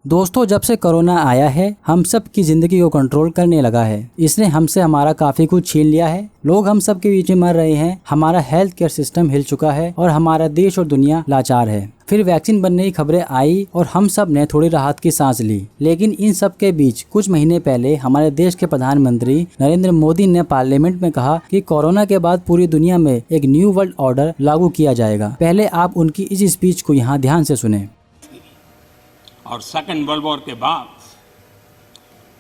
दोस्तों, जब से कोरोना आया है हम सब की जिंदगी को कंट्रोल करने लगा है। इसने हमसे हमारा काफी कुछ छीन लिया है। लोग हम सब के बीच में मर रहे हैं, हमारा हेल्थ केयर सिस्टम हिल चुका है और हमारा देश और दुनिया लाचार है। फिर वैक्सीन बनने की खबरें आई और हम सब ने थोड़ी राहत की सांस ली। लेकिन इन सब के बीच कुछ महीने पहले हमारे देश के प्रधानमंत्री नरेंद्र मोदी ने पार्लियामेंट में कहा कि कोरोना के बाद पूरी दुनिया में एक न्यू वर्ल्ड ऑर्डर लागू किया जाएगा। पहले आप उनकी इस स्पीच को यहाँ ध्यान से सुने। और सेकेंड वर्ल्ड वॉर के बाद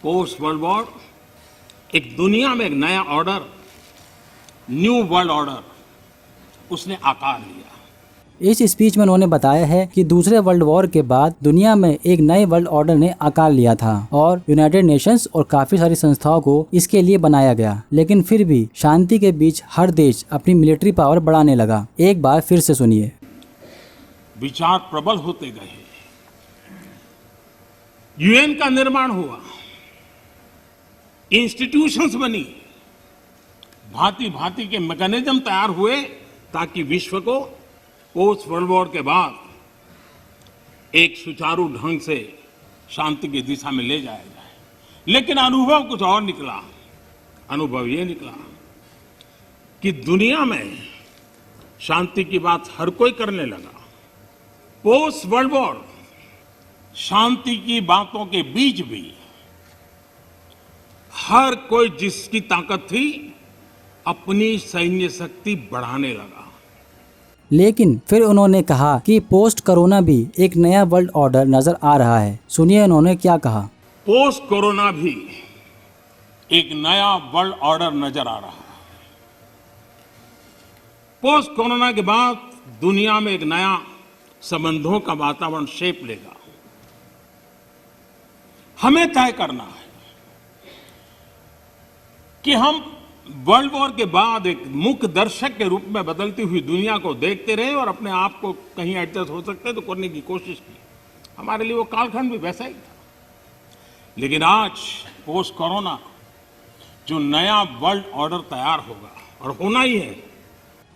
पोस्ट वर्ल्ड वॉर एक दुनिया में एक नया ऑर्डर, न्यू वर्ल्ड ऑर्डर उसने आकार लिया। इस स्पीच में उन्होंने बताया है कि दूसरे वर्ल्ड वॉर के बाद दुनिया में एक नए वर्ल्ड ऑर्डर ने आकार लिया था और यूनाइटेड नेशंस और काफी सारी संस्थाओं को इसके लिए बनाया गया। लेकिन फिर भी शांति के बीच हर देश अपनी मिलिट्री पावर बढ़ाने लगा। एक बार फिर से सुनिए। विचार प्रबल होते गए, यूएन का निर्माण हुआ, इंस्टीट्यूशंस बनी, भांति भांति के मैकेनिज्म तैयार हुए ताकि विश्व को पोस्ट वर्ल्ड वॉर के बाद एक सुचारू ढंग से शांति की दिशा में ले जाया जाए। लेकिन अनुभव कुछ और निकला। अनुभव ये निकला कि दुनिया में शांति की बात हर कोई करने लगा। पोस्ट वर्ल्ड वॉर शांति की बातों के बीच भी हर कोई जिसकी ताकत थी अपनी सैन्य शक्ति बढ़ाने लगा। लेकिन फिर उन्होंने कहा कि पोस्ट कोरोना भी एक नया वर्ल्ड ऑर्डर नजर आ रहा है। सुनिए उन्होंने क्या कहा। पोस्ट कोरोना भी एक नया वर्ल्ड ऑर्डर नजर आ रहा है। पोस्ट कोरोना के बाद दुनिया में एक नया संबंधों का वातावरण शेप लेगा। हमें तय करना है कि हम वर्ल्ड वॉर के बाद एक मुख्य दर्शक के रूप में बदलती हुई दुनिया को देखते रहे और अपने आप को कहीं एडजस्ट हो सकते तो करने की कोशिश की। हमारे लिए वो कालखंड भी वैसा ही था। लेकिन आज पोस्ट कोरोना जो नया वर्ल्ड ऑर्डर तैयार होगा और होना ही है।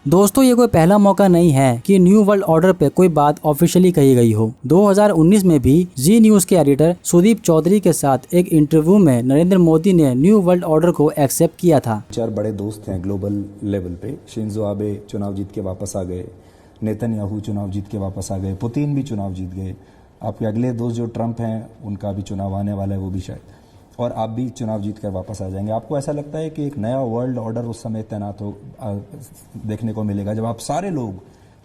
दोस्तों, ये कोई पहला मौका नहीं है कि न्यू वर्ल्ड ऑर्डर पे कोई बात ऑफिशियली कही गई हो। 2019 में भी जी न्यूज के एडिटर सुदीप चौधरी के साथ एक इंटरव्यू में नरेंद्र मोदी ने न्यू वर्ल्ड ऑर्डर को एक्सेप्ट किया था। 4 बड़े दोस्त हैं ग्लोबल लेवल पे। शिंजो आबे चुनाव जीत के वापस आ गए, नेतन्याहू चुनाव जीत के वापस आ गए, पुतिन भी चुनाव जीत गए। आपके अगले दोस्त जो ट्रंप हैं उनका भी चुनाव आने वाला है, वो भी शायद, और आप भी चुनाव जीत कर वापस आ जाएंगे। आपको ऐसा लगता है कि एक नया वर्ल्ड ऑर्डर उस समय तैनात हो देखने को मिलेगा जब आप सारे लोग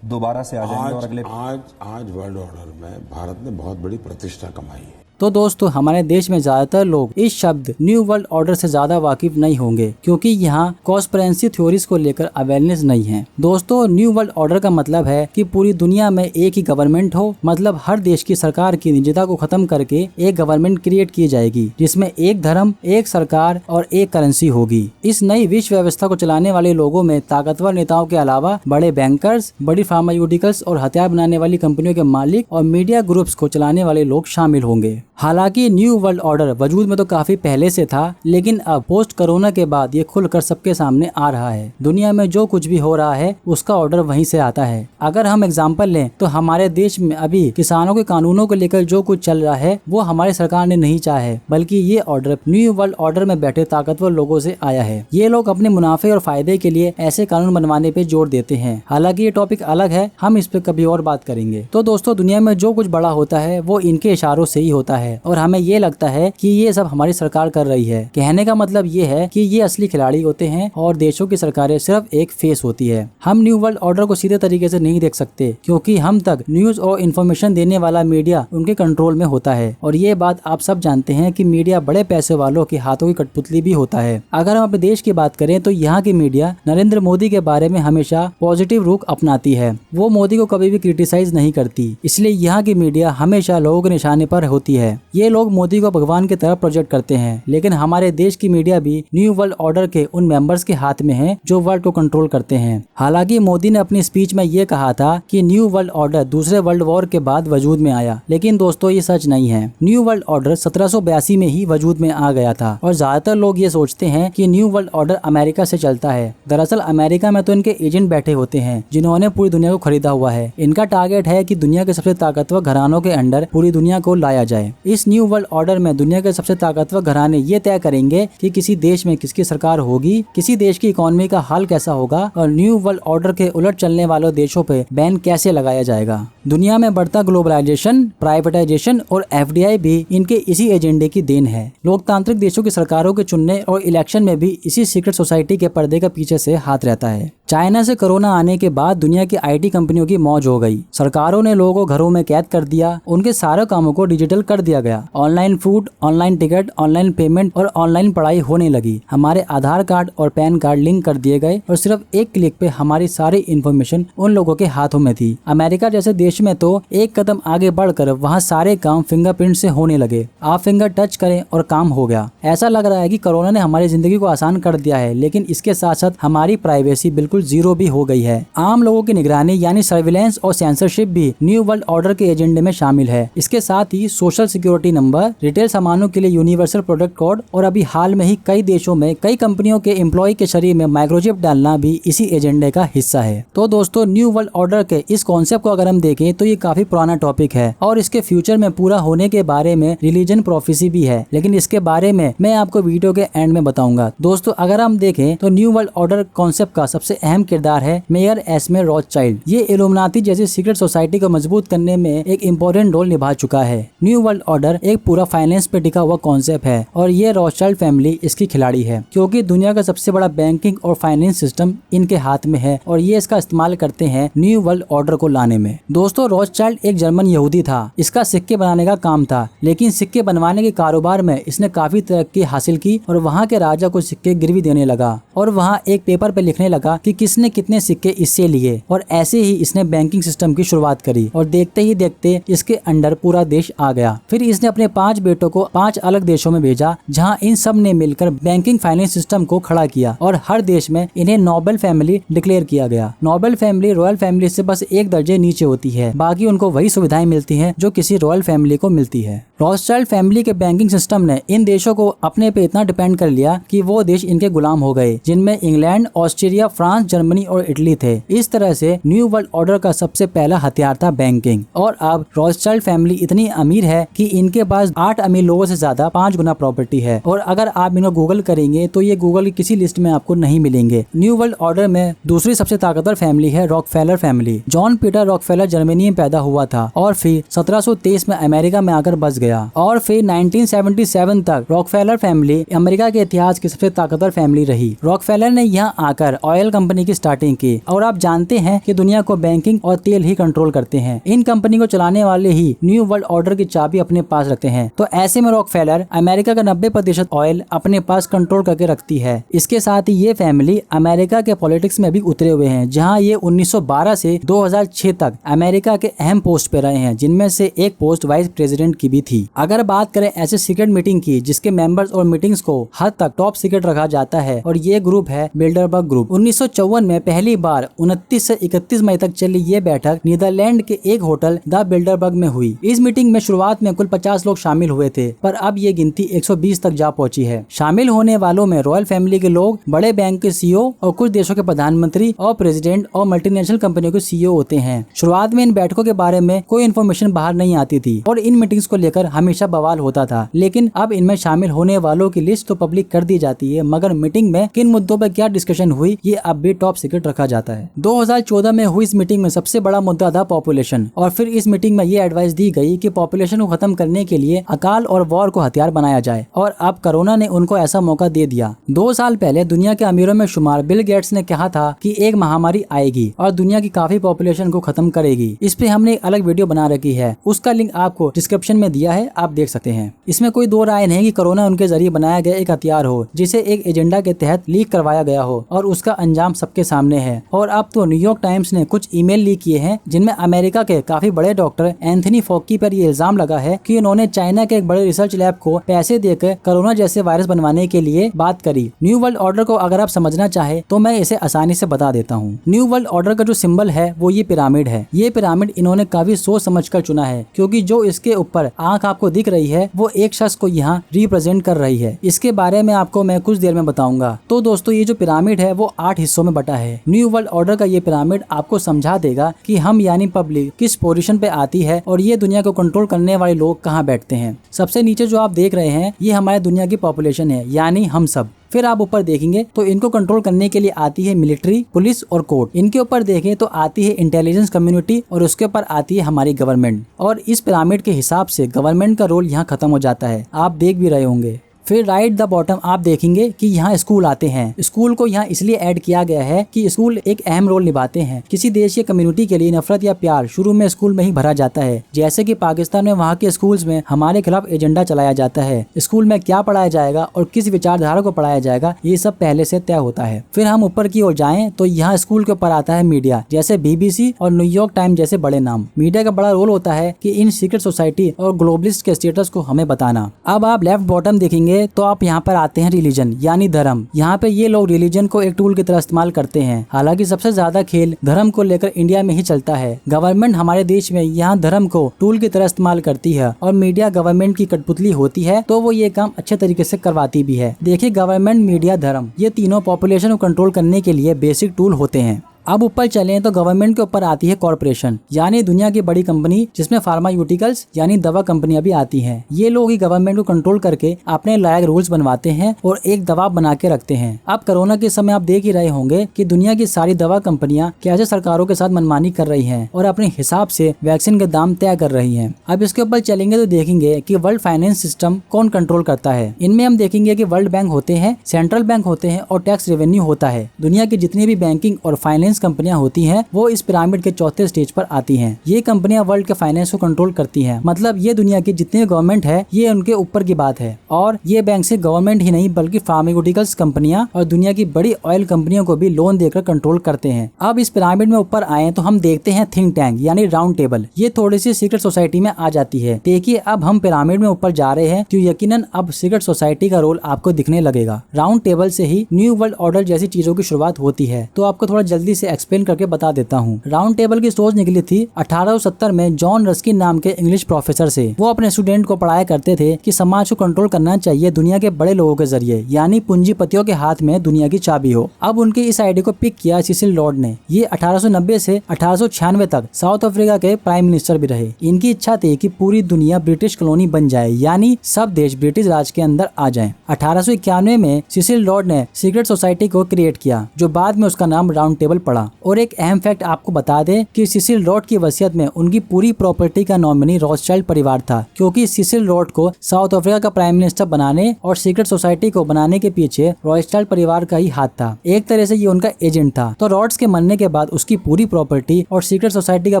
दोबारा से आ जाएंगे? और अगले आज वर्ल्ड ऑर्डर में भारत ने बहुत बड़ी प्रतिष्ठा कमाई है। तो दोस्तों, हमारे देश में ज्यादातर लोग इस शब्द न्यू वर्ल्ड ऑर्डर से ज्यादा वाकिफ नहीं होंगे क्योंकि यहाँ कॉन्स्पिरेसी थ्योरीज को लेकर अवेयरनेस नहीं है। दोस्तों, न्यू वर्ल्ड ऑर्डर का मतलब है कि पूरी दुनिया में एक ही गवर्नमेंट हो। मतलब हर देश की सरकार की निजता को खत्म करके एक गवर्नमेंट क्रिएट की जाएगी जिसमें एक धर्म, एक सरकार और एक करेंसी होगी। इस नई विश्व व्यवस्था को चलाने वाले लोगों में ताकतवर नेताओं के अलावा बड़े बैंकर्स, बड़ी फार्मास्यूटिकल्स और हथियार बनाने वाली कंपनियों के मालिक और मीडिया ग्रुप्स को चलाने वाले लोग शामिल होंगे। हालांकि न्यू वर्ल्ड ऑर्डर वजूद में तो काफी पहले से था, लेकिन अब पोस्ट कोरोना के बाद ये खुलकर सबके सामने आ रहा है। दुनिया में जो कुछ भी हो रहा है उसका ऑर्डर वहीं से आता है। अगर हम एग्जांपल लें तो हमारे देश में अभी किसानों के कानूनों को लेकर जो कुछ चल रहा है वो हमारी सरकार ने नहीं चाहा है, बल्कि ये ऑर्डर न्यू वर्ल्ड ऑर्डर में बैठे ताकतवर लोगों से आया है। ये लोग अपने मुनाफे और फायदे के लिए ऐसे कानून बनवाने पे जोर देते हैं। हालांकि ये टॉपिक अलग है, हम इस पे कभी और बात करेंगे। तो दोस्तों, दुनिया में जो कुछ बड़ा होता है वो इनके इशारों से ही होता है और हमें ये लगता है कि ये सब हमारी सरकार कर रही है। कहने का मतलब ये है कि ये असली खिलाड़ी होते हैं और देशों की सरकारें सिर्फ एक फेस होती है। हम न्यू वर्ल्ड ऑर्डर को सीधे तरीके से नहीं देख सकते क्योंकि हम तक न्यूज और इन्फॉर्मेशन देने वाला मीडिया उनके कंट्रोल में होता है और ये बात आप सब जानते हैं कि मीडिया बड़े पैसे वालों के हाथों की कठपुतली भी होता है। अगर हम अपने देश की बात करें तो यहाँ की मीडिया नरेंद्र मोदी के बारे में हमेशा पॉजिटिव रुख अपनाती है। वो मोदी को कभी भी क्रिटिसाइज नहीं करती, इसलिए यहाँ की मीडिया हमेशा लोगों के निशाने पर होती है। ये लोग मोदी को भगवान की तरह प्रोजेक्ट करते हैं, लेकिन हमारे देश की मीडिया भी न्यू वर्ल्ड ऑर्डर के उन मेंबर्स के हाथ में है जो वर्ल्ड को कंट्रोल करते हैं। हालांकि मोदी ने अपनी स्पीच में ये कहा था कि न्यू वर्ल्ड ऑर्डर दूसरे वर्ल्ड वॉर के बाद वजूद में आया, लेकिन दोस्तों ये सच नहीं है। न्यू वर्ल्ड ऑर्डर 1782 में ही वजूद में आ गया था और ज्यादातर लोग ये सोचते हैं कि न्यू वर्ल्ड ऑर्डर अमेरिका से चलता है। दरअसल अमेरिका में तो इनके एजेंट बैठे होते हैं जिन्होंने पूरी दुनिया को खरीदा हुआ है। इनका टारगेट है कि दुनिया के सबसे ताकतवर घरानों के अंडर पूरी दुनिया को लाया जाए। इस न्यू वर्ल्ड ऑर्डर में दुनिया के सबसे ताकतवर घराने ये तय करेंगे कि किसी देश में किसकी सरकार होगी, किसी देश की इकोनॉमी का हाल कैसा होगा और न्यू वर्ल्ड ऑर्डर के उलट चलने वालों देशों पे बैन कैसे लगाया जाएगा। दुनिया में बढ़ता ग्लोबलाइजेशन, प्राइवेटाइजेशन और एफडीआई भी इनके इसी एजेंडे की देन है। लोकतांत्रिक देशों की सरकारों के चुनने और इलेक्शन में भी इसी सीक्रेट सोसाइटी के पर्दे के पीछे से हाथ रहता है। चाइना से कोरोना आने के बाद दुनिया की आईटी कंपनियों की मौज हो गई। सरकारों ने लोगों को घरों में कैद कर दिया, उनके सारे कामों को डिजिटल कर दिया गया। Online food, online ticket, online payment और ऑनलाइन पढ़ाई होने लगी। हमारे आधार कार्ड और पैन कार्ड लिंक कर दिए गए और सिर्फ एक क्लिक पे हमारी सारी इन्फॉर्मेशन उन लोगों के हाथों में थी। अमेरिका जैसे देश में तो एक कदम आगे बढ़कर वहाँ सारे काम फिंगरप्रिंट से होने लगे। आप फिंगर टच करें और काम हो गया। ऐसा लग रहा है कि कोरोना ने हमारी जिंदगी को आसान कर दिया है, लेकिन इसके साथ साथ हमारी प्राइवेसी बिल्कुल जीरो भी हो गई है। आम लोगों की निगरानी यानी सर्विलेंस और सेंसरशिप भी न्यू वर्ल्ड ऑर्डर के एजेंडे में शामिल है। इसके साथ ही सोशल सिक्योरिटी नंबर, रिटेल सामानों के लिए यूनिवर्सल प्रोडक्ट कोड और अभी हाल में ही कई देशों में कई कंपनियों के एम्प्लॉय के शरीर में माइक्रोचिप डालना भी इसी एजेंडे का हिस्सा है। तो दोस्तों, न्यू वर्ल्ड ऑर्डर के इस कॉन्सेप्ट को अगर हम देखें तो ये काफी पुराना टॉपिक है और इसके फ्यूचर में पूरा होने के बारे में रिलीजन प्रोफेसी भी है, लेकिन इसके बारे में मैं आपको वीडियो के एंड में बताऊंगा। दोस्तों, अगर हम देखें तो न्यू वर्ल्ड ऑर्डर कॉन्सेप्ट का सबसे अहम किरदार है मेयर एस्मे रॉथस्चाइल्ड। ये इल्यूमिनाटी जैसी सीक्रेट सोसाइटी को मजबूत करने में एक इम्पोर्टेंट रोल निभा चुका है। न्यू वर्ल्ड ऑर्डर एक पूरा फाइनेंस पे टिका हुआ कॉन्सेप्ट है और ये रॉथस्चाइल्ड फैमिली इसकी खिलाड़ी है, क्योंकि दुनिया का सबसे बड़ा बैंकिंग और फाइनेंस सिस्टम इनके हाथ में है और ये इसका इस्तेमाल करते हैं न्यू वर्ल्ड ऑर्डर को लाने में। दोस्तों, रॉथस्चाइल्ड एक जर्मन यहूदी था। इसका सिक्के बनाने का काम था, लेकिन सिक्के बनवाने के कारोबार में इसने काफी तरक्की हासिल की और वहाँ के राजा को सिक्के गिरवी देने लगा और वहाँ एक पेपर पे लिखने लगा कि किसने कितने सिक्के इससे लिए और ऐसे ही इसने बैंकिंग सिस्टम की शुरुआत करी और देखते ही देखते इसके अंडर पूरा देश आ गया। फिर इसने अपने 5 बेटों को 5 अलग देशों में भेजा, जहाँ इन सब ने मिलकर बैंकिंग फाइनेंस सिस्टम को खड़ा किया और हर देश में इन्हें नोबेल फैमिली डिक्लेयर किया गया। नोबेल फैमिली रॉयल फैमिली से बस एक दर्जे नीचे होती है, बाकी उनको वही सुविधाएं मिलती हैं जो किसी रॉयल फैमिली को मिलती है। रॉथस्चाइल्ड फैमिली के बैंकिंग सिस्टम ने इन देशों को अपने पे इतना डिपेंड कर लिया कि वो देश इनके गुलाम हो गए, जिनमें इंग्लैंड, ऑस्ट्रेलिया, फ्रांस, जर्मनी और इटली थे। इस तरह से न्यू वर्ल्ड ऑर्डर का सबसे पहला हथियार था बैंकिंग। और अब रॉथस्चाइल्ड फैमिली इतनी अमीर है कि इनके पास 8 अमीर लोगों से ज्यादा 5 गुना प्रॉपर्टी है और अगर आप इनको गूगल करेंगे तो ये गूगल की किसी लिस्ट में आपको नहीं मिलेंगे। न्यू वर्ल्ड ऑर्डर में दूसरी सबसे ताकतवर फैमिली है Rockefeller family. John Peter Rockefeller Germany में पैदा हुआ था और फिर 1723 में अमेरिका में आकर बस गया और फिर 1977 तक रॉकफेलर फैमिली अमेरिका के इतिहास की सबसे ताकतवर फैमिली रही। रॉकफेलर ने यहाँ आकर ऑयल कंपनी की स्टार्टिंग की और आप जानते हैं कि दुनिया को बैंकिंग और तेल ही कंट्रोल करते हैं। इन कंपनी को चलाने वाले ही न्यू वर्ल्ड ऑर्डर की चाबी अपने पास रखते हैं। तो ऐसे में रॉकफेलर अमेरिका का 90% ऑयल अपने पास कंट्रोल करके रखती है। इसके साथ ही ये फैमिली अमेरिका के पॉलिटिक्स में भी उतरे हुए हैं, जहाँ ये 1912 से 2006 तक अमेरिका के अहम पोस्ट पे रहे हैं, जिनमें से एक पोस्ट वाइस प्रेसिडेंट की भी थी। अगर बात करें ऐसे सीक्रेट मीटिंग की जिसके मेंबर्स और मीटिंग्स को हद तक टॉप सीक्रेट रखा जाता है, और ये ग्रुप है बिल्डरबर्ग ग्रुप। 1954 में पहली बार 29 से 31 मई तक चली ये बैठक नीदरलैंड के एक होटल द बिल्डरबर्ग में हुई। इस मीटिंग में शुरुआत में कुल 50 लोग शामिल हुए थे, पर अब ये गिनती 120 तक जा पहुंची है। शामिल होने वालों में रॉयल फैमिली के लोग, बड़े बैंक के सीईओ और कुछ देशों के प्रधानमंत्री और प्रेसिडेंट और मल्टीनेशनल कंपनियों के सीईओ होते हैं। शुरुआत में इन बैठकों के बारे में कोई इन्फॉर्मेशन बाहर नहीं आती थी और इन मीटिंग्स को लेकर हमेशा बवाल होता था, लेकिन अब इनमें शामिल होने वालों की लिस्ट तो पब्लिक कर दी जाती है, मगर मीटिंग में किन मुद्दों पर क्या डिस्कशन हुई ये अब भी टॉप सीक्रेट रखा जाता है। 2014 में हुई इस मीटिंग में सबसे बड़ा मुद्दा था पॉपुलेशन, और फिर इस मीटिंग में ये एडवाइस दी गई कि पॉपुलेशन को खत्म करने के लिए अकाल और वॉर को हथियार बनाया जाए, और अब कोरोना ने उनको ऐसा मौका दे दिया। 2 साल पहले दुनिया के अमीरों में शुमार बिल गेट्स ने कहा था कि एक महामारी आएगी और दुनिया की काफी पॉपुलेशन को खत्म करेगी। इस पे हमने एक अलग वीडियो बना रखी है, उसका लिंक आपको डिस्क्रिप्शन में दिया है, आप देख सकते हैं। इसमें कोई दो राय नहीं कि कोरोना उनके जरिए बनाया गया एक हथियार हो, जिसे एक एजेंडा के तहत लीक करवाया गया हो और उसका अंजाम सबके सामने है। और अब तो न्यूयॉर्क टाइम्स ने कुछ ईमेल लीक किए हैं जिनमें अमेरिका के काफी बड़े डॉक्टर एंथनी फॉकी पर ये इल्जाम लगा है कि उन्होंने चाइना के एक बड़े रिसर्च लैब को पैसे देकर कोरोना जैसे वायरस बनवाने के लिए बात करी। न्यू वर्ल्ड ऑर्डर को अगर आप समझना चाहे तो मैं इसे आसानी से बता देता हूँ। न्यू वर्ल्ड ऑर्डर का जो सिंबल है वो ये पिरामिड है। ये पिरामिड इन्होंने काफी सोच समझकर चुना है, क्योंकि जो इसके ऊपर आंख आंख आपको दिख रही है वो एक शख्स को यहाँ रिप्रेजेंट कर रही है। इसके बारे में आपको मैं कुछ देर में बताऊंगा। तो दोस्तों ये जो पिरामिड है वो 8 हिस्सों में बटा है। न्यू वर्ल्ड ऑर्डर का ये पिरामिड आपको समझा देगा कि हम यानी पब्लिक किस पोजीशन पे आती है और ये दुनिया को कंट्रोल करने वाले लोग कहाँ बैठते हैं। सबसे नीचे जो आप देख रहे हैं ये हमारे दुनिया की पॉपुलेशन है यानी हम सब। फिर आप ऊपर देखेंगे तो इनको कंट्रोल करने के लिए आती है मिलिट्री, पुलिस और कोर्ट। इनके ऊपर देखें तो आती है इंटेलिजेंस कम्युनिटी और उसके ऊपर आती है हमारी गवर्नमेंट। और इस पिरामिड के हिसाब से गवर्नमेंट का रोल यहाँ खत्म हो जाता है, आप देख भी रहे होंगे। फिर राइट द बॉटम आप देखेंगे कि यहाँ स्कूल आते हैं। स्कूल को यहाँ इसलिए ऐड किया गया है कि स्कूल एक अहम रोल निभाते हैं। किसी देश या कम्युनिटी के लिए नफरत या प्यार शुरू में स्कूल में ही भरा जाता है। जैसे कि पाकिस्तान में वहाँ के स्कूल्स में हमारे खिलाफ एजेंडा चलाया जाता है। स्कूल में क्या पढ़ाया जाएगा और किस विचारधारा को पढ़ाया जाएगा ये सब पहले से तय होता है। फिर हम ऊपर की ओर जाएं तो यहाँ स्कूल के ऊपर आता है मीडिया, जैसे BBC और न्यूयॉर्क टाइम जैसे बड़े नाम। मीडिया का बड़ा रोल होता है कि इन सीक्रेट सोसाइटी और ग्लोबलिस्ट के स्टेटस को हमें बताना। अब आप लेफ्ट बॉटम देखेंगे तो आप यहाँ पर आते हैं रिलीजन यानी धर्म। यहाँ पे ये लोग रिलीजन को एक टूल की तरह इस्तेमाल करते हैं। हालांकि सबसे ज्यादा खेल धर्म को लेकर इंडिया में ही चलता है। गवर्नमेंट हमारे देश में यहाँ धर्म को टूल की तरह इस्तेमाल करती है और मीडिया गवर्नमेंट की कठपुतली होती है तो वो ये काम अच्छे तरीके से करवाती भी है। देखिए गवर्नमेंट, मीडिया, धर्म ये तीनों पॉपुलेशन को कंट्रोल करने के लिए बेसिक टूल होते हैं। अब ऊपर चलें तो गवर्नमेंट के ऊपर आती है कॉर्पोरेशन यानी दुनिया की बड़ी कंपनी, जिसमें फार्मास्यूटिकल्स यानी दवा कंपनियां भी आती हैं। ये लोग ही गवर्नमेंट को कंट्रोल करके अपने लायक रूल्स बनवाते हैं और एक दबाव बना के रखते हैं। अब कोरोना के समय आप देख ही रहे होंगे कि दुनिया की सारी दवा कंपनियां कैसे सरकारों के साथ मनमानी कर रही हैं और अपने हिसाब से वैक्सीन के दाम तय कर रही हैं। अब इसके ऊपर चलेंगे तो देखेंगे कि वर्ल्ड फाइनेंस सिस्टम कौन कंट्रोल करता है। इनमें हम देखेंगे कि वर्ल्ड बैंक होते हैं, सेंट्रल बैंक होते हैं और टैक्स रेवेन्यू होता है। दुनिया की जितनी भी बैंकिंग और फाइनेंस कंपनियां होती हैं वो इस पिरामिड के चौथे स्टेज पर आती हैं। ये कंपनियां वर्ल्ड के फाइनेंस को कंट्रोल करती हैं। मतलब ये दुनिया की जितनी गवर्नमेंट है ये उनके ऊपर की बात है। और ये बैंक से गवर्नमेंट ही नहीं बल्कि फार्मास्यूटिकल्स कंपनियां और दुनिया की बड़ी ऑयल कंपनियों को भी लोन देकर कंट्रोल करते हैं। अब इस पिरामिड में ऊपर आए तो हम देखते हैं थिंक टैंक यानी राउंड टेबल। ये थोड़ी सी सीक्रेट सोसाइटी में आ जाती है। देखिए अब हम पिरामिड में ऊपर जा रहे हैं तो यकीनन अब सीक्रेट सोसाइटी का रोल आपको दिखने लगेगा। राउंड टेबल से ही न्यू वर्ल्ड ऑर्डर जैसी चीजों की शुरुआत होती है। तो आपको थोड़ा जल्दी से एक्सप्लेन करके बता देता हूँ। राउंड टेबल की सोच निकली थी 1870 में जॉन रस्किन नाम के इंग्लिश प्रोफेसर से। वो अपने स्टूडेंट को पढ़ाया करते थे कि समाज को कंट्रोल करना चाहिए दुनिया के बड़े लोगों के जरिए, यानी पूंजीपतियों के हाथ में दुनिया की चाबी हो। अब उनकी इस आइडिया को पिक किया सिसिल लॉर्ड ने। ये 1890 से 1896 तक साउथ अफ्रीका के प्राइम मिनिस्टर भी रहे। इनकी इच्छा थी कि पूरी दुनिया ब्रिटिश कॉलोनी बन जाए, यानी सब देश ब्रिटिश राज के अंदर आ जाएं। 1891 में सिसिल लॉर्ड ने सीक्रेट सोसाइटी को क्रिएट किया जो बाद में उसका नाम राउंड टेबल पड़ा। और एक अहम फैक्ट आपको बता दें कि सिसिल लॉर्ड की वसीयत में उनकी पूरी प्रॉपर्टी का नॉमिनी रॉथस्चाइल्ड परिवार था, क्योंकि सिसिल लॉर्ड को साउथ अफ्रीका का प्राइम मिनिस्टर बनाने और सीक्रेट सोसाइटी को बनाने के पीछे रॉथस्चाइल्ड परिवार का ही हाथ था। एक तरह से ये उनका एजेंट था। तो रॉड्स के मरने के बाद उसकी पूरी प्रॉपर्टी और सीक्रेट सोसाइटी का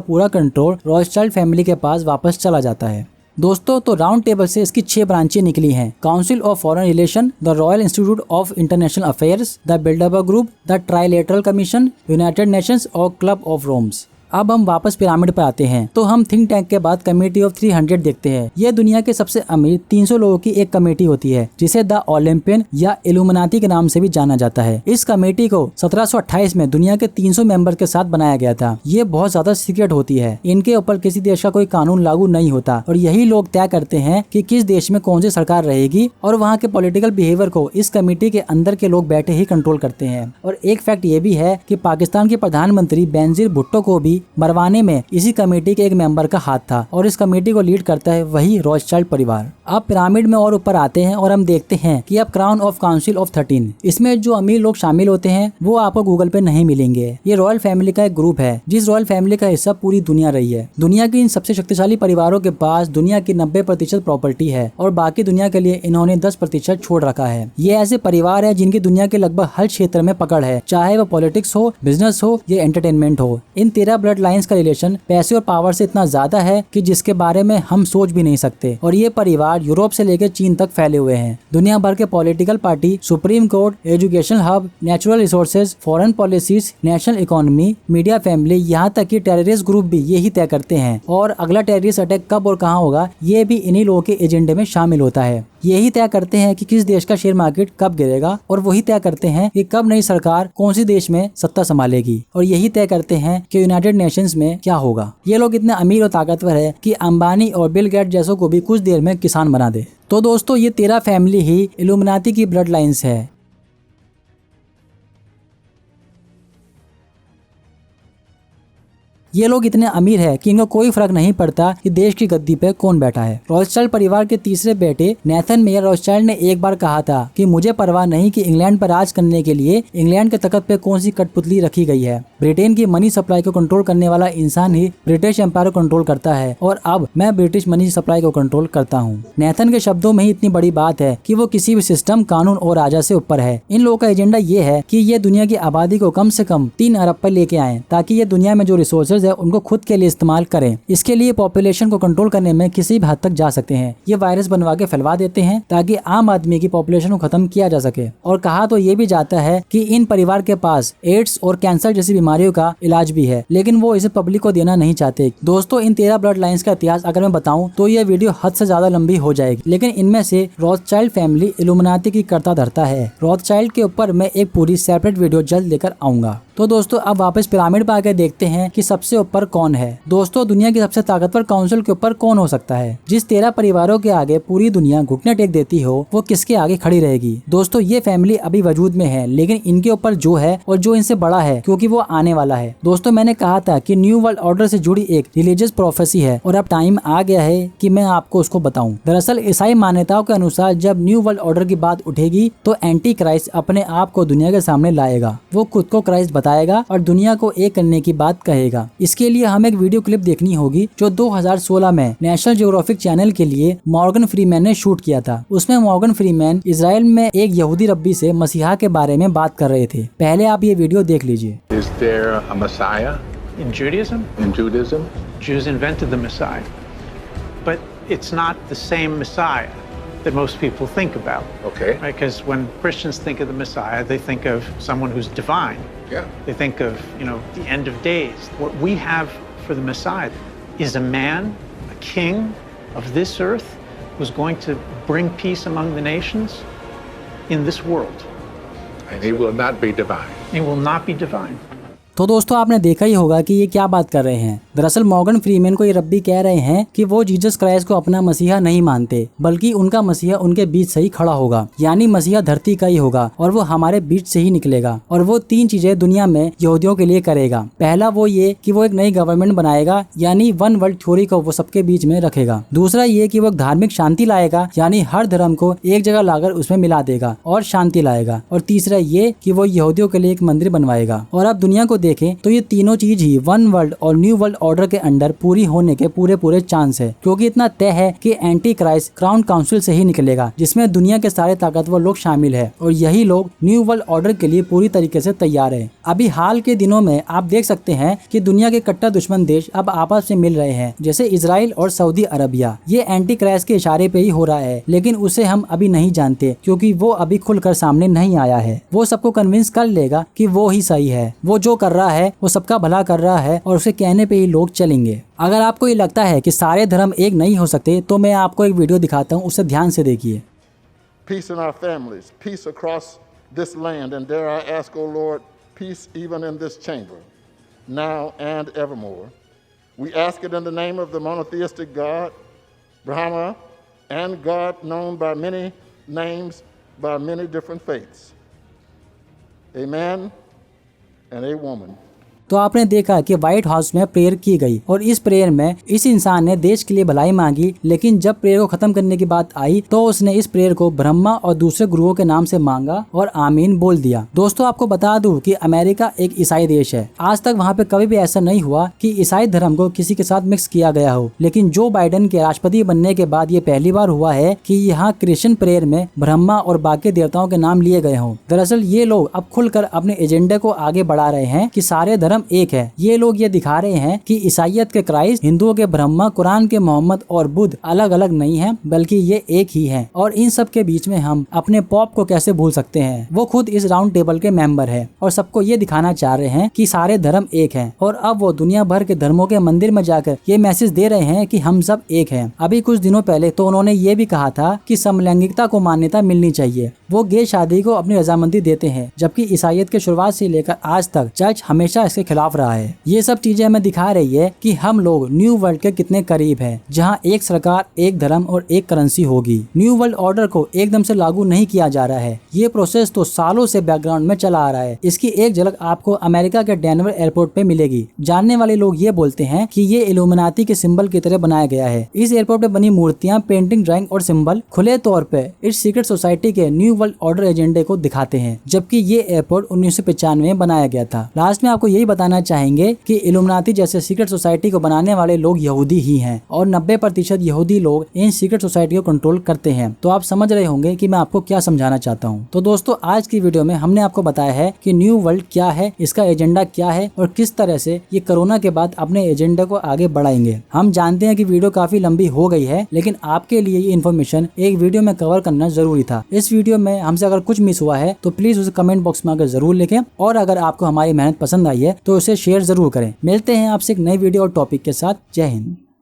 पूरा कंट्रोल रॉथस्चाइल्ड फैमिली के पास वापस चला जाता है। दोस्तों तो राउंड टेबल से इसकी 6 ब्रांचें निकली हैं। Council of foreign relation, the royal institute of international affairs, the Bilderberg group, the trilateral commission, United Nations और क्लब ऑफ रोम्स। अब हम वापस पिरामिड पर आते हैं तो हम थिंक टैंक के बाद कमेटी ऑफ 300 देखते हैं। यह दुनिया के सबसे अमीर 300 लोगों की एक कमेटी होती है जिसे द ओलंपियन या इल्यूमिनाटी के नाम से भी जाना जाता है। इस कमेटी को 1728 में दुनिया के 300 मेंबर के साथ बनाया गया था। ये बहुत ज्यादा सीक्रेट होती है। इनके ऊपर किसी देश का कोई कानून लागू नहीं होता और यही लोग तय करते हैं कि किस देश में कौन सी सरकार रहेगी और वहाँ के पॉलिटिकल बिहेवियर को इस कमेटी के अंदर के लोग बैठे ही कंट्रोल करते हैं। और एक फैक्ट ये भी है कि पाकिस्तान के प्रधानमंत्री बेनजीर भुट्टो को भी मरवाने में इसी कमेटी के एक मेंबर का हाथ था और इस कमेटी को लीड करता है वही रॉथस्चाइल्ड परिवार। अब पिरामिड में और ऊपर आते हैं और हम देखते हैं कि अब क्राउन ऑफ काउंसिल ऑफ 13, इसमें जो अमीर लोग शामिल होते हैं वो आपको गूगल पे नहीं मिलेंगे। ये रॉयल फैमिली का एक ग्रुप है जिस रॉयल फैमिली का हिस्सा पूरी दुनिया रही है। दुनिया की इन सबसे शक्तिशाली परिवारों के पास दुनिया की 90% प्रॉपर्टी है और बाकी दुनिया के लिए इन्होंने 10% छोड़ रखा है। ये ऐसे परिवार है जिनकी दुनिया के लगभग हर क्षेत्र में पकड़ है, चाहे वो पॉलिटिक्स हो, बिजनेस हो या एंटरटेनमेंट हो। इन 13 ब्लड लाइन्स का रिलेशन पैसे और पावर से इतना ज्यादा है कि जिसके बारे में हम सोच भी नहीं सकते। और ये परिवार यूरोप से लेकर चीन तक फैले हुए हैं। दुनिया भर के political party, supreme court, education hub, natural resources, foreign policies, national economy, media family, यहाँ तक कि टेररिस्ट ग्रुप भी यही तय करते हैं। और अगला टेररिस्ट अटैक कब और कहाँ होगा ये भी इन्हीं लोगों के एजेंडे में शामिल होता है। यही तय करते हैं कि किस देश का शेयर मार्केट कब गिरेगा, और वही तय करते हैं कि कब नई सरकार कौन सी देश में सत्ता संभालेगी, और यही तय करते हैं कि यूनाइटेड नेशंस में क्या होगा। ये लोग इतने अमीर और ताकतवर है कि अंबानी और बिल गेट्स जैसों को भी कुछ देर में किसान बना दे। तो दोस्तों, ये 13 फैमिली ही इल्यूमिनाटी की ब्लड लाइन्स है। ये लोग इतने अमीर है कि इनको कोई फर्क नहीं पड़ता कि देश की गद्दी पे कौन बैठा है। रॉथस्चाइल्ड परिवार के तीसरे बेटे नेथन मेयर रॉथस्चाइल्ड ने एक बार कहा था कि मुझे परवाह नहीं कि इंग्लैंड पर राज करने के लिए इंग्लैंड के तख्त पे कौन सी कठपुतली रखी गई है। ब्रिटेन की मनी सप्लाई को कंट्रोल करने वाला इंसान ही ब्रिटिश एम्पायर को कंट्रोल करता है, और अब मैं ब्रिटिश मनी सप्लाई को कंट्रोल करता हूँ। नेथन के शब्दों में ही इतनी बड़ी बात है कि वो किसी भी सिस्टम, कानून और राजा से ऊपर है। इन लोगों का एजेंडा ये है कि ये दुनिया की आबादी को कम से कम 3 अरब पर लेके आए, ताकि ये दुनिया में जो रिसोर्सेज है उनको खुद के लिए इस्तेमाल करें। इसके लिए पॉपुलेशन को कंट्रोल करने में किसी भी हद तक जा सकते हैं। ये वायरस बनवा के फैलवा देते हैं ताकि आम आदमी की पॉपुलेशन को खत्म किया जा सके। और कहा तो ये भी जाता है कि इन परिवार के पास एड्स और कैंसर जैसी बीमारियों का इलाज भी है, लेकिन वो इसे पब्लिक को देना नहीं चाहते। दोस्तों, इन 13 ब्लड लाइन्स का इतिहास अगर मैं बताऊं तो ये वीडियो हद से ज्यादा लंबी हो जाएगी, लेकिन इनमें से रॉथस्चाइल्ड फैमिली इल्यूमिनाटी की कर्ता धर्ता है। रॉथस्चाइल्ड के ऊपर मैं एक पूरी सेपरेट वीडियो जल्द लेकर आऊंगा। तो दोस्तों, अब वापस पिरामिड पर आकर देखते हैं कि सबसे ऊपर कौन है। दोस्तों, दुनिया की सबसे ताकतवर काउंसिल के ऊपर कौन हो सकता है? जिस 13 परिवारों के आगे पूरी दुनिया घुटने टेक देती हो, वो किसके आगे खड़ी रहेगी? दोस्तों, ये फैमिली अभी वजूद में है, लेकिन इनके ऊपर जो है और जो इनसे बड़ा है, क्योंकि वो आने वाला है। दोस्तों, मैंने कहा था कि न्यू वर्ल्ड ऑर्डर से जुड़ी एक रिलीजियस प्रोफेसी है, और अब टाइम आ गया है कि मैं आपको उसको बताऊं। दरअसल ईसाई मान्यताओं के अनुसार जब न्यू वर्ल्ड ऑर्डर की बात उठेगी तो एंटी क्राइस्ट अपने आप को दुनिया के सामने लाएगा। वो खुद को क्राइस्ट बताएगा और दुनिया को एक करने की बात कहेगा। इसके लिए हमें एक वीडियो क्लिप देखनी होगी जो 2016 में नेशनल ज्योग्राफिक चैनल के लिए मॉर्गन फ्रीमैन ने शूट किया था। उसमें मॉर्गन फ्रीमैन इजराइल में एक यहूदी रब्बी से मसीहा के बारे में बात कर रहे थे। पहले आप ये वीडियो देख लीजिए। Is there a Messiah In Judaism, in Judaism? Jews invented the Messiah. But it's not the same Messiah that most people think about. Okay. Right? Because when Christians think of the Messiah, they think of someone who's divine. Yeah. They think of, the end of days. What we have for the Messiah is a man, a king of this earth, who's going to bring peace among the nations in this world. And he will not be divine. He will not be divine. तो दोस्तों, आपने देखा ही होगा कि ये क्या बात कर रहे हैं। दरअसल मॉर्गन फ्रीमैन को ये रब्बी कह रहे हैं कि वो जीसस क्राइस्ट को अपना मसीहा नहीं मानते, बल्कि उनका मसीहा उनके बीच से ही खड़ा होगा, यानी मसीहा धरती का ही होगा और वो हमारे बीच से ही निकलेगा। और वो 3 चीजें दुनिया में यहूदियों के लिए करेगा। पहला वो ये कि वो एक नई गवर्नमेंट बनाएगा, यानी वन वर्ल्ड थ्योरी को वो सबके बीच में रखेगा। दूसरा ये कि वो धार्मिक शांति लाएगा, यानी हर धर्म को एक जगह लाकर उसमें मिला देगा और शांति लाएगा। और तीसरा ये कि वो यहूदियों के लिए एक मंदिर बनवाएगा। और अब दुनिया को देखें तो ये तीनों चीज ही वन वर्ल्ड और न्यू वर्ल्ड ऑर्डर के अंडर पूरी होने के पूरे चांस है, क्योंकि इतना तय है कि एंटी क्राइस्ट क्राउन काउंसिल से ही निकलेगा, जिसमें दुनिया के सारे ताकतवर लोग शामिल है, और यही लोग न्यू वर्ल्ड ऑर्डर के लिए पूरी तरीके से तैयार है। अभी हाल के दिनों में आप देख सकते हैं कि दुनिया के कट्टर दुश्मन देश अब आपस में मिल रहे हैं, जैसे इजराइल और सऊदी अरबिया। ये एंटी क्राइस्ट के इशारे पे ही हो रहा है, लेकिन उसे हम अभी नहीं जानते, क्योंकि वो अभी खुलकर सामने नहीं आया है। वो सबको कन्विंस कर लेगा कि वो ही सही है, वो जो कर रहा है वो सबका भला कर रहा है, और उसे कहने पे ही लोग चलेंगे। अगर आपको ये लगता है कि सारे धर्म एक नहीं हो सकते, तो मैं आपको एक वीडियो दिखाता हूँ, उसे ध्यान से देखिए। Peace in our families, peace across this land, and dare I ask, O Lord, peace even in this chamber, now and evermore. We ask it in the name of the monotheistic God, Brahma, and God known by many names, by many different faiths. Amen and a woman. तो आपने देखा कि white house में prayer की गई, और इस prayer में इस इंसान ने देश के लिए भलाई मांगी, लेकिन जब प्रेयर को खत्म करने की बात आई तो उसने इस प्रेयर को ब्रह्मा और दूसरे गुरुओं के नाम से मांगा और आमीन बोल दिया। दोस्तों, आपको बता दूं कि अमेरिका एक ईसाई देश है। आज तक वहाँ पे कभी भी ऐसा नहीं हुआ कि ईसाई धर्म को किसी के साथ मिक्स किया गया हो, लेकिन जो बाइडेन के राष्ट्रपति बनने के बाद ये पहली बार हुआ है कि यहाँ क्रिश्चियन प्रेयर में ब्रह्मा और बाकी देवताओं के नाम लिए गए हों। दरअसल ये लोग अब खुलकर अपने एजेंडे को आगे बढ़ा रहे हैं कि सारे धर्म धर्म एक है। ये लोग ये दिखा रहे हैं कि ईसाइयत के क्राइस्ट, हिंदुओं के ब्रह्मा, कुरान के मोहम्मद और बुद्ध अलग अलग नहीं है, बल्कि ये एक ही है। और इन सब के बीच में हम अपने पॉप को कैसे भूल सकते हैं। वो खुद इस राउंड टेबल के मेंबर है और सबको ये दिखाना चाह रहे हैं कि सारे धर्म एक हैं। और अब वो दुनिया भर के धर्मों के मंदिर में जाकर ये मैसेज दे रहे हैं कि हम सब एक हैं। अभी कुछ दिनों पहले तो उन्होंने ये भी कहा था कि समलैंगिकता को मान्यता मिलनी चाहिए। वो गे शादी को अपनी रजामंदी देते हैं, जबकि ईसाइयत के शुरुआत से लेकर आज तक चर्च हमेशा इसके खिलाफ रहा है। ये सब चीजें हमें दिखा रही है कि हम लोग न्यू वर्ल्ड के कितने करीब हैं, जहां एक सरकार, एक धर्म और एक करेंसी होगी। न्यू वर्ल्ड ऑर्डर को एकदम से लागू नहीं किया जा रहा है। ये प्रोसेस तो सालों से बैकग्राउंड में चला आ रहा है। इसकी एक झलक आपको अमेरिका के डेनवर एयरपोर्ट पे मिलेगी। जानने वाले लोग ये बोलते हैं कि ये इल्यूमिनाती के सिंबल की तरह बनाया गया है। इस एयरपोर्ट पे बनी मूर्तियां, पेंटिंग, ड्राइंग और सिंबल खुले तौर पे इस सीक्रेट सोसाइटी के न्यू वर्ल्ड ऑर्डर एजेंडे को दिखाते हैं, जबकि ये एयरपोर्ट 1995 में बनाया गया था। लास्ट में आपको यही बताना चाहेंगे कि इल्यूमिनाती जैसे सीक्रेट सोसाइटी को बनाने वाले लोग यहूदी ही हैं और 90% यहूदी लोग इन सीक्रेट सोसाइटी को कंट्रोल करते हैं। तो आप समझ रहे होंगे कि मैं आपको क्या समझाना चाहता हूँ। तो दोस्तों, आज की वीडियो में हमने आपको बताया है कि न्यू वर्ल्ड क्या है, इसका एजेंडा क्या है और किस तरह से ये कोरोना के बाद अपने एजेंडे को आगे बढ़ाएंगे। हम जानते हैं कि वीडियो काफी लंबी हो गई है, लेकिन आपके लिए ये इन्फॉर्मेशन एक वीडियो में कवर करना जरूरी था। इस वीडियो में हमसे अगर कुछ मिस हुआ है तो प्लीज उसे कमेंट बॉक्स में आकर जरूर लिखें, और अगर आपको हमारी मेहनत पसंद आई है तो उसे शेयर जरूर करें। मिलते हैं आपसे एक नई वीडियो और टॉपिक के साथ। जय हिंद।